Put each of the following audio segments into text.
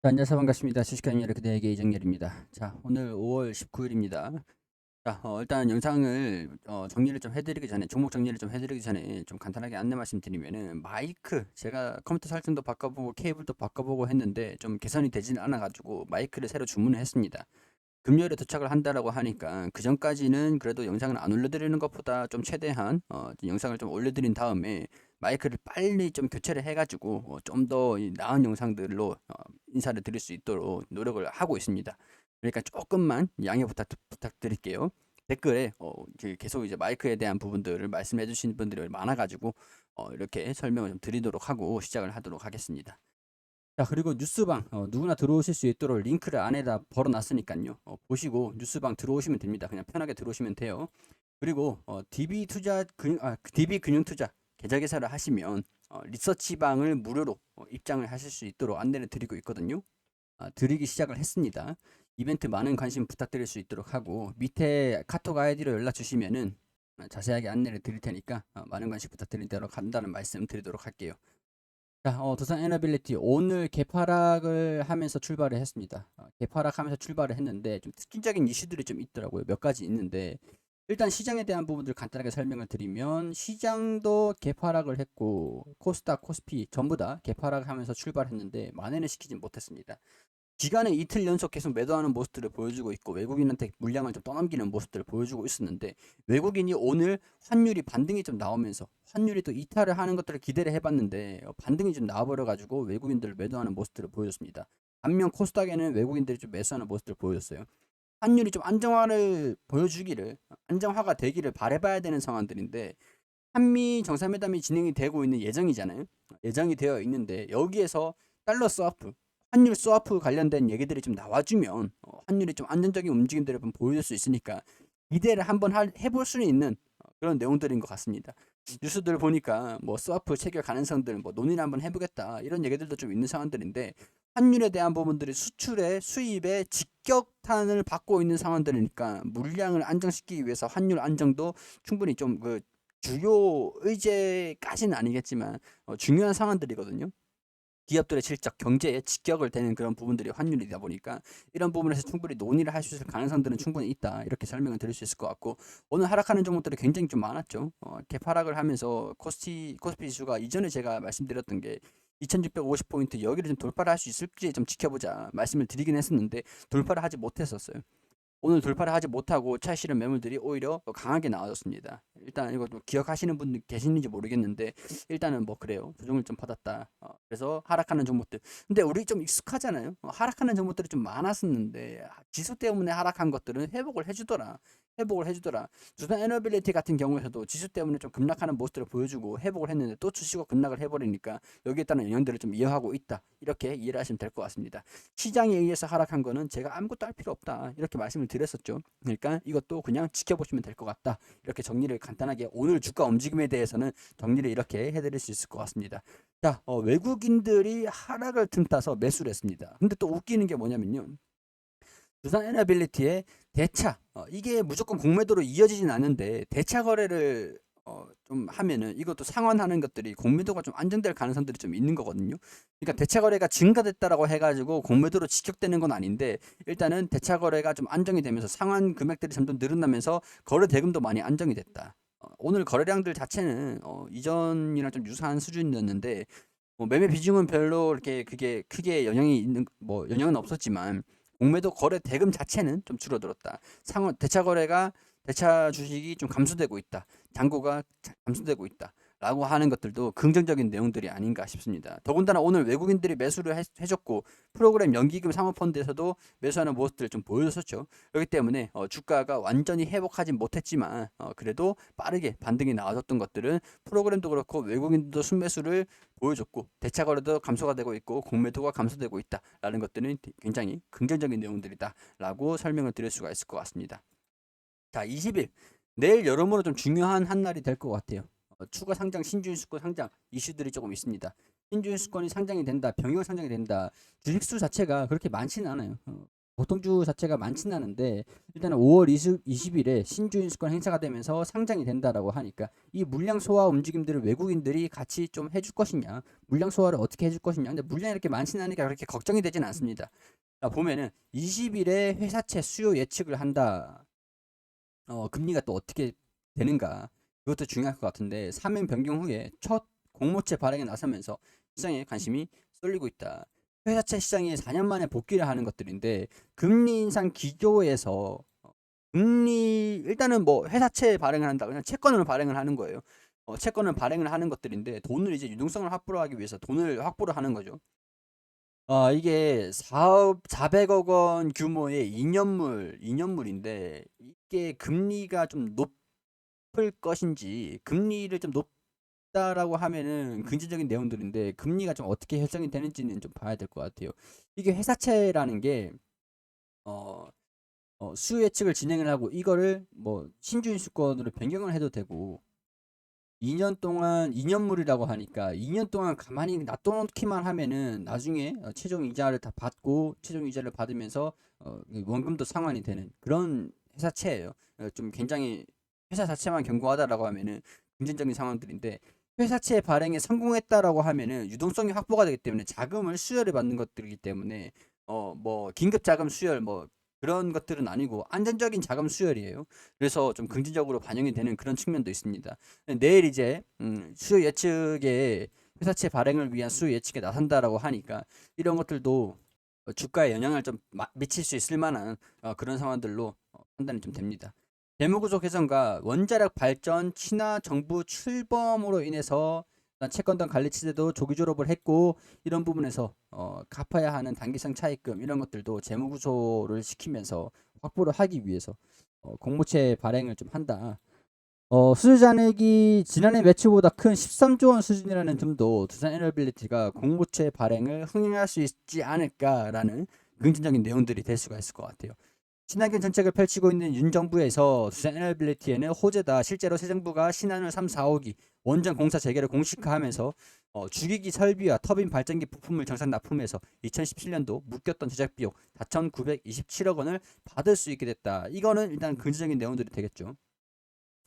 자, 안녕하세요. 반갑습니다. 주식하는 그대에게 이정열입니다. 자, 오늘 5월 19일입니다. 자, 일단 영상을 정리를 좀 해드리기 전에, 종목 정리를 좀 해드리기 전에 좀 간단하게 안내 말씀드리면은, 마이크 제가 컴퓨터 설정도 바꿔보고 케이블도 바꿔보고 했는데 좀 개선이 되지는 않아가지고 마이크를 새로 주문을 했습니다. 금요일에 도착을 한다라고 하니까 그 전까지는 그래도 영상을 안 올려드리는 것보다 좀 최대한 영상을 좀 올려드린 다음에 마이크를 빨리 좀 교체를 해가지고 좀 더 나은 영상들로 인사를 드릴 수 있도록 노력을 하고 있습니다. 그러니까 조금만 양해 부탁드릴게요. 댓글에 계속 이제 마이크에 대한 부분들을 말씀해 주시는 분들이 많아가지고 이렇게 설명을 좀 드리도록 하고 시작을 하도록 하겠습니다. 자, 그리고 뉴스방 누구나 들어오실 수 있도록 링크를 안에다 벌어놨으니까요. 보시고 뉴스방 들어오시면 됩니다. 그냥 편하게 들어오시면 돼요. 그리고 DB 금융투자 계좌 개설을 하시면 리서치방을 무료로 입장을 하실 수 있도록 안내를 드리고 있거든요. 드리기 시작을 했습니다. 이벤트 많은 관심 부탁드릴 수 있도록 하고 밑에 카톡 아이디로 연락 주시면은 자세하게 안내를 드릴 테니까 많은 관심 부탁드리도록 한다는 말씀 드리도록 할게요. 자, 두산 에너빌리티 오늘 개파락을 하면서 출발을 했습니다. 개파락하면서 출발을 했는데 좀 특징적인 이슈들이 좀 있더라고요. 몇 가지 있는데 일단 시장에 대한 부분들 간단하게 설명을 드리면 시장도 개파락을 했고 코스닥, 코스피 전부 다 개파락을 하면서 출발했는데 만회는 시키진 못했습니다. 기간에 이틀 연속 계속 매도하는 모습들을 보여주고 있고 외국인한테 물량을 좀 떠넘기는 모습들을 보여주고 있었는데 외국인이 오늘 환율이 반등이 좀 나오면서 환율이 또 이탈을 하는 것들을 기대를 해봤는데 반등이 좀 나와버려가지고 외국인들을 매도하는 모습들을 보여줬습니다. 반면 코스닥에는 외국인들이 좀 매수하는 모습들을 보여줬어요. 환율이 좀 안정화가 되기를 바래봐야 되는 상황들인데 한미 정상회담이 진행이 되고 있는 예정이잖아요. 예정이 되어 있는데 여기에서 달러 스와프, 환율 스와프 관련된 얘기들이 좀 나와주면 환율이 좀 안정적인 움직임들을 좀 보여줄 수 있으니까 기대를 한번 해볼 수 있는 그런 내용들인 것 같습니다. 뉴스들 보니까 뭐 스와프 체결 가능성들 뭐 논의를 한번 해보겠다 이런 얘기들도 좀 있는 상황들인데 환율에 대한 부분들이 수출에 수입에 직격탄을 받고 있는 상황들이니까 물량을 안정시키기 위해서 환율 안정도 충분히 좀그 주요 의제까지는 아니겠지만 중요한 상황들이거든요. 기업들의 실적, 경제에 직격을 되는 그런 부분들이 환율이다 보니까 이런 부분에서 충분히 논의를 할 수 있을 가능성들은 충분히 있다. 이렇게 설명을 드릴 수 있을 것 같고 오늘 하락하는 종목들이 굉장히 좀 많았죠. 개파락을 하면서 코스피 지수가 이전에 제가 말씀드렸던 게 2650포인트 여기를 좀 돌파를 할 수 있을지 좀 지켜보자 말씀을 드리긴 했었는데 돌파를 하지 못했었어요. 오늘 돌파를 하지 못하고 차 실은 매물들이 오히려 강하게 나와줬습니다. 일단 이것도 기억하시는 분들 계시는지 모르겠는데 일단은 뭐 그래요. 조정을 좀 받았다. 그래서 하락하는 종목들. 근데 우리 좀 익숙하잖아요. 하락하는 종목들이 좀 많았었는데 지수 때문에 하락한 것들은 회복을 해주더라. 두산 에너빌리티 같은 경우에서도 지수 때문에 좀 급락하는 모습들을 보여주고 회복을 했는데 또 주시고 급락을 해버리니까 여기에 따른 영향들을 좀 이어하고 있다. 이렇게 이해를 하시면 될 것 같습니다. 시장에 의해서 하락한 거는 제가 아무것도 할 필요 없다. 이렇게 말씀을 드렸었죠. 그러니까 이것도 그냥 지켜보시면 될 것 같다. 이렇게 정리를 간단하게 오늘 주가 움직임에 대해서는 정리를 이렇게 해드릴 수 있을 것 같습니다. 자, 외국인들이 하락을 틈타서 매수를 했습니다. 근데 또 웃기는 게 뭐냐면요. 두산 에너빌리티의 대차 이게 무조건 공매도로 이어지진 않는데 대차 거래를 좀 하면은 이것도 상환하는 것들이 공매도가 좀 안정될 가능성들이 좀 있는 거거든요. 그러니까 대차 거래가 증가됐다라고 해가지고 공매도로 직격되는 건 아닌데 일단은 대차 거래가 좀 안정이 되면서 상환 금액들이 점점 늘어나면서 거래 대금도 많이 안정이 됐다. 오늘 거래량들 자체는 이전이랑 좀 유사한 수준이었는데 뭐 매매 비중은 별로 이렇게 그게 크게 영향이 있는 뭐 영향은 없었지만 공매도 거래 대금 자체는 좀 줄어들었다. 상원 대차 주식이 좀 감소되고 있다. 잔고가 감소되고 있다. 라고 하는 것들도 긍정적인 내용들이 아닌가 싶습니다. 더군다나 오늘 외국인들이 매수를 해줬고 프로그램 연기금 사모펀드에서도 매수하는 모습들을 좀 보여줬었죠. 그렇기 때문에 주가가 완전히 회복하진 못했지만 그래도 빠르게 반등이 나와줬던 것들은 프로그램도 그렇고 외국인들도 순매수를 보여줬고 대차 거래도 감소가 되고 있고 공매도가 감소되고 있다라는 것들은 굉장히 긍정적인 내용들이다라고 설명을 드릴 수가 있을 것 같습니다. 자, 20일 내일 여러모로 좀 중요한 한 날이 될 것 같아요. 추가 상장 신주인수권 상장 이슈들이 조금 있습니다. 신주인수권이 상장이 된다, 병역 상장이 된다. 주식수 자체가 그렇게 많지는 않아요. 보통주 자체가 많지는 않은데 일단은 5월 20일에 신주인수권 행사가 되면서 상장이 된다라고 하니까 이 물량 소화 움직임들을 외국인들이 같이 좀 해줄 것이냐, 물량 소화를 어떻게 해줄 것이냐. 근데 물량이 이렇게 많지는 않으니까 그렇게 걱정이 되진 않습니다. 보면은 20일에 회사채 수요 예측을 한다. 금리가 또 어떻게 되는가, 그것도 중요할 것 같은데 3년 변경 후에 첫 공모채 발행에 나서면서 시장에 관심이 쏠리고 있다. 회사채 시장이 4년 만에 복귀를 하는 것들인데 금리 인상 기조에서 금리 일단은 뭐 회사채 발행을 한다, 그냥 채권을 발행을 하는 거예요. 채권을 발행을 하는 것들인데 돈을 이제 유동성을 확보를 하기 위해서 돈을 확보를 하는 거죠. 이게 400억 원 규모의 2년물인데 이게 금리가 좀 높을 것인지, 금리를 좀 높다라고 하면은 긍정적인 내용들인데 금리가 좀 어떻게 결정이 되는지는 좀 봐야 될 것 같아요. 이게 회사채라는 게 어, 수요 예측을 진행을 하고 이거를 뭐 신주인수권으로 변경을 해도 되고 2년 동안 2년물이라고 하니까 2년 동안 가만히 놔둬놓기만 하면은 나중에 최종 이자를 다 받고 최종 이자를 받으면서 원금도 상환이 되는 그런 회사채예요. 좀 굉장히 회사 자체만 견고하다라고 하면은 긍정적인 상황들인데 회사채 발행에 성공했다라고 하면은 유동성이 확보가 되기 때문에 자금을 수혈을 받는 것들이기 때문에 뭐 긴급 자금 수혈 뭐 그런 것들은 아니고 안정적인 자금 수혈이에요. 그래서 좀 긍정적으로 반영이 되는 그런 측면도 있습니다. 내일 이제 수요 예측에 회사채 발행을 위한 수요 예측에 나선다라고 하니까 이런 것들도 주가에 영향을 좀 미칠 수 있을 만한 그런 상황들로 판단이 좀 됩니다. 재무구조 개선과 원자력 발전 친화 정부 출범으로 인해서 채권단 관리 체제도 조기 졸업을 했고 이런 부분에서 갚아야 하는 단기성 차입금 이런 것들도 재무구조를 시키면서 확보를 하기 위해서 공모채 발행을 좀 한다. 수주 잔액이 지난해 매출보다 큰 13조 원 수준이라는 점도 두산 에너빌리티가 공모채 발행을 흥행할 수 있지 않을까라는 긍정적인 내용들이 될 수가 있을 것 같아요. 친환경 정책을 펼치고 있는 윤 정부에서 두산 에너빌리티에는 호재다. 실제로 새 정부가 신한울 3, 4호기 원전 공사 재개를 공식화하면서 주기기 설비와 터빈 발전기 부품을 정산 납품해서 2017년도 묶였던 제작 비용 4,927억 원을 받을 수 있게 됐다. 이거는 일단 긍정적인 내용들이 되겠죠.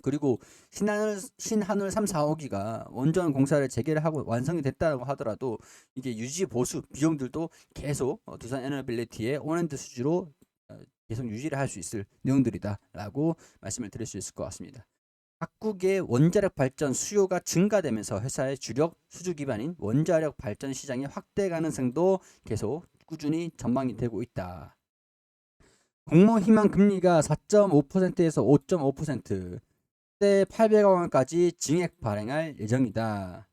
그리고 신한울 3, 4호기가 원전 공사를 재개를 하고 완성이 됐다고 하더라도 이게 유지 보수 비용들도 계속 두산 에너빌리티의 온핸드 수주로 계속 유지를 할 수 있을 내용들이다라고 말씀을 드릴 수 있을 것 같습니다. 각국의 원자력 발전 수요가 증가되면서 회사의 주력 수주 기반인 원자력 발전 시장의 확대 가능성도 계속 꾸준히 전망이 되고 있다. 공모 희망 금리가 4.5%에서 5.5%, 대 800억 원까지 증액 발행할 예정이다.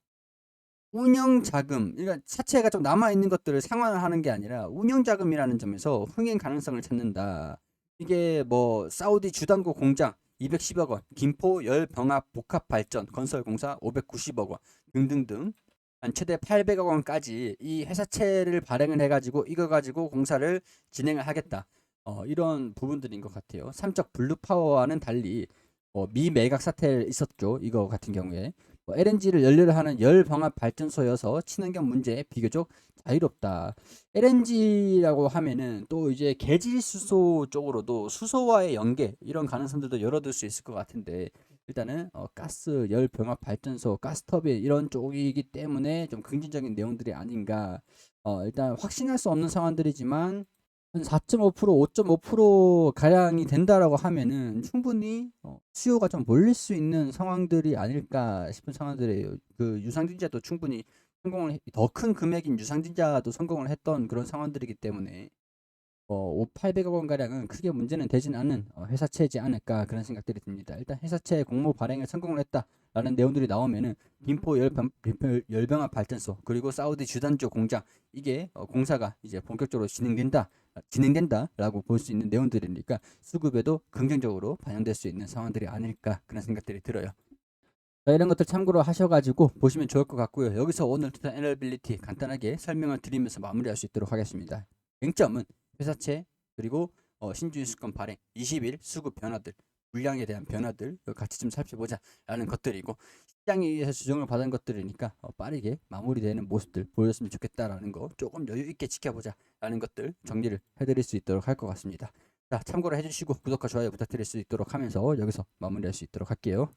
운영 자금, 그러니까 사채가 좀 남아 있는 것들을 상환을 하는 게 아니라 운영 자금이라는 점에서 흥행 가능성을 찾는다. 이게 뭐 사우디 주단구 공장 210억 원, 김포 열병합 복합 발전 건설 공사 590억 원 등등등 한 최대 800억 원까지 이 회사채를 발행을 해가지고 이거 가지고 공사를 진행을 하겠다. 이런 부분들인 것 같아요. 삼적 블루 파워와는 달리 미 매각 사태 있었죠. 이거 같은 경우에 LNG를 연료로 하는 열병합 발전소여서 친환경 문제에 비교적 자유롭다. LNG라고 하면은 또 이제 개질 수소 쪽으로도 수소와의 연계 이런 가능성들도 열어둘 수 있을 것 같은데 일단은 가스 열병합 발전소 가스터빈 이런 쪽이기 때문에 좀 긍정적인 내용들이 아닌가. 일단 확신할 수 없는 상황들이지만 한 4.5%, 5.5% 가량이 된다라고 하면은 충분히 수요가 좀 몰릴 수 있는 상황들이 아닐까 싶은 상황들이에요. 그 유상증자도 충분히 성공을 더 큰 금액인 유상증자도 성공을 했던 그런 상황들이기 때문에 800억 원 가량은 크게 문제는 되진 않은 회사채이지 않을까 그런 생각들이 듭니다. 일단 회사채 공모 발행에 성공을 했다라는 내용들이 나오면은 김포 열병합 발전소 그리고 사우디 주단주 공장 이게 공사가 이제 본격적으로 진행된다라고 볼 수 있는 내용들이니까 수급에도 긍정적으로 반영될 수 있는 상황들이 아닐까 그런 생각들이 들어요. 이런 것들 참고로 하셔가지고 보시면 좋을 것 같고요. 여기서 오늘 투자 에너빌리티 간단하게 설명을 드리면서 마무리할 수 있도록 하겠습니다. 쟁점은 회사채 그리고 신주인수권 발행 20일 수급 변화들 물량에 대한 변화들 같이 좀 살펴보자라는 것들이고, 시장에 의해서 조정을 받은 것들이니까 빠르게 마무리되는 모습들 보였으면 좋겠다라는 거 조금 여유 있게 지켜보자라는 것들 정리를 해드릴 수 있도록 할 것 같습니다. 자, 참고로 해주시고 구독과 좋아요 부탁드릴 수 있도록 하면서 여기서 마무리할 수 있도록 할게요.